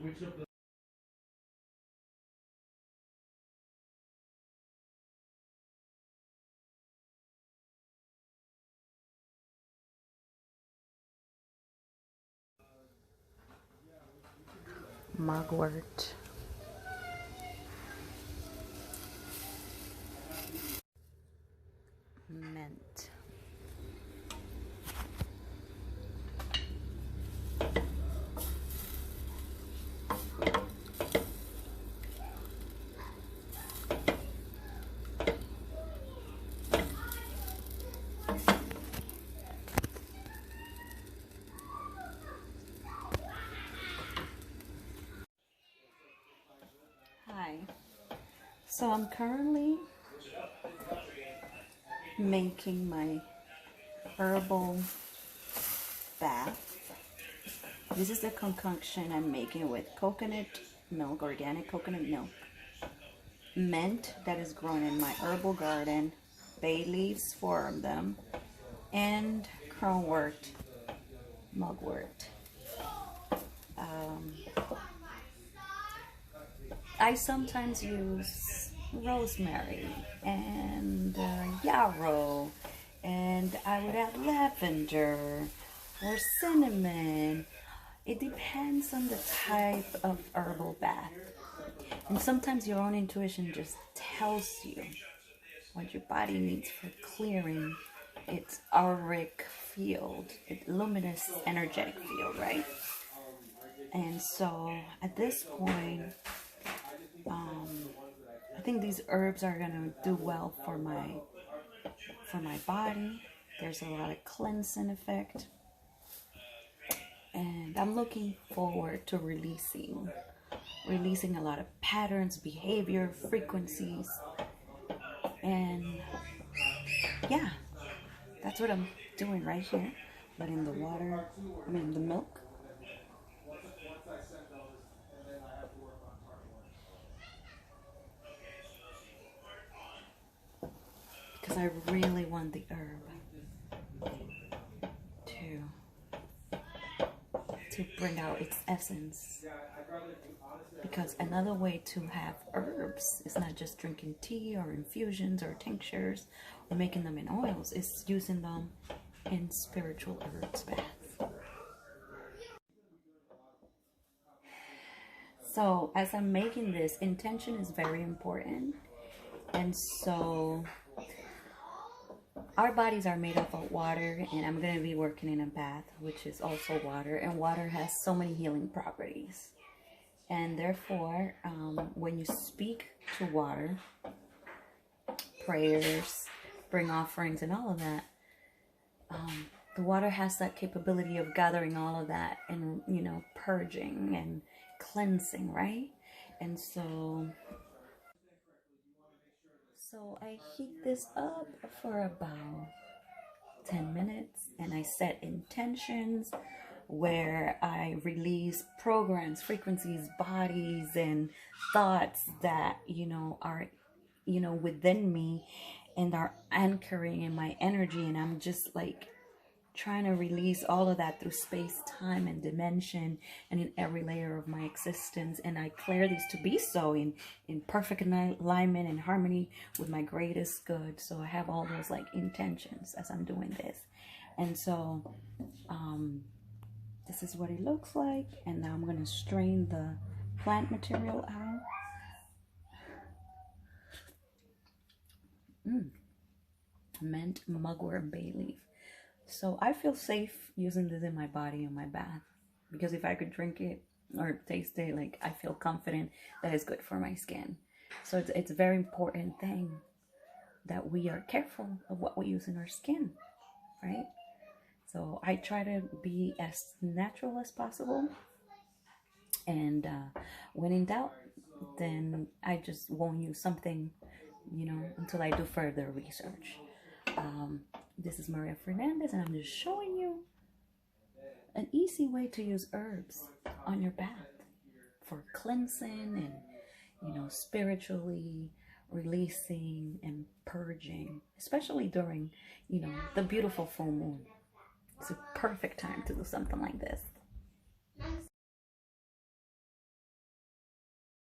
Which of the mugwort, mint. Hi. So I'm currently making my herbal bath. This is the concoction I'm making with coconut milk, organic coconut milk, mint that is grown in my herbal garden, bay leaves for them, and cronwort, mugwort. I sometimes use rosemary and yarrow, and I would add lavender or cinnamon. It depends on the type of herbal bath. And sometimes your own intuition just tells you what your body needs for clearing its auric field, its luminous energetic field, right? And so at this point, I think these herbs are gonna do well for my body. There's a lot of cleansing effect, and I'm looking forward to releasing a lot of patterns, behavior, frequencies, and yeah, that's what I'm doing right here. Letting the water, the milk. Because I really want the herb to bring out its essence. Because another way to have herbs is not just drinking tea or infusions or tinctures or making them in oils, is using them in spiritual herbs baths. So as I'm making this, intention is very important. And so our bodies are made up of water, and I'm going to be working in a bath, which is also water, and water has so many healing properties. And therefore, when you speak to water, prayers, bring offerings, and all of that, the water has that capability of gathering all of that and, purging and cleansing, right? And so I heat this up for about 10 minutes, and I set intentions where I release programs, frequencies, bodies, and thoughts that, are, within me and are anchoring in my energy. And I'm just like trying to release all of that through space, time, and dimension, and in every layer of my existence. And I clear these to be so in perfect alignment and harmony with my greatest good. So I have all those like intentions as I'm doing this. And so this is what it looks like. And now I'm going to strain the plant material out. Mint, mugwort, bay leaf. So I feel safe using this in my body and my bath, because if I could drink it or taste it, like I feel confident that it's good for my skin. So it's a very important thing that we are careful of what we use in our skin, right? So I try to be as natural as possible, and when in doubt, then I just won't use something, until I do further research. This is Maria Fernandez, and I'm just showing you an easy way to use herbs on your bath for cleansing and, spiritually releasing and purging, especially during, the beautiful full moon. It's a perfect time to do something like this.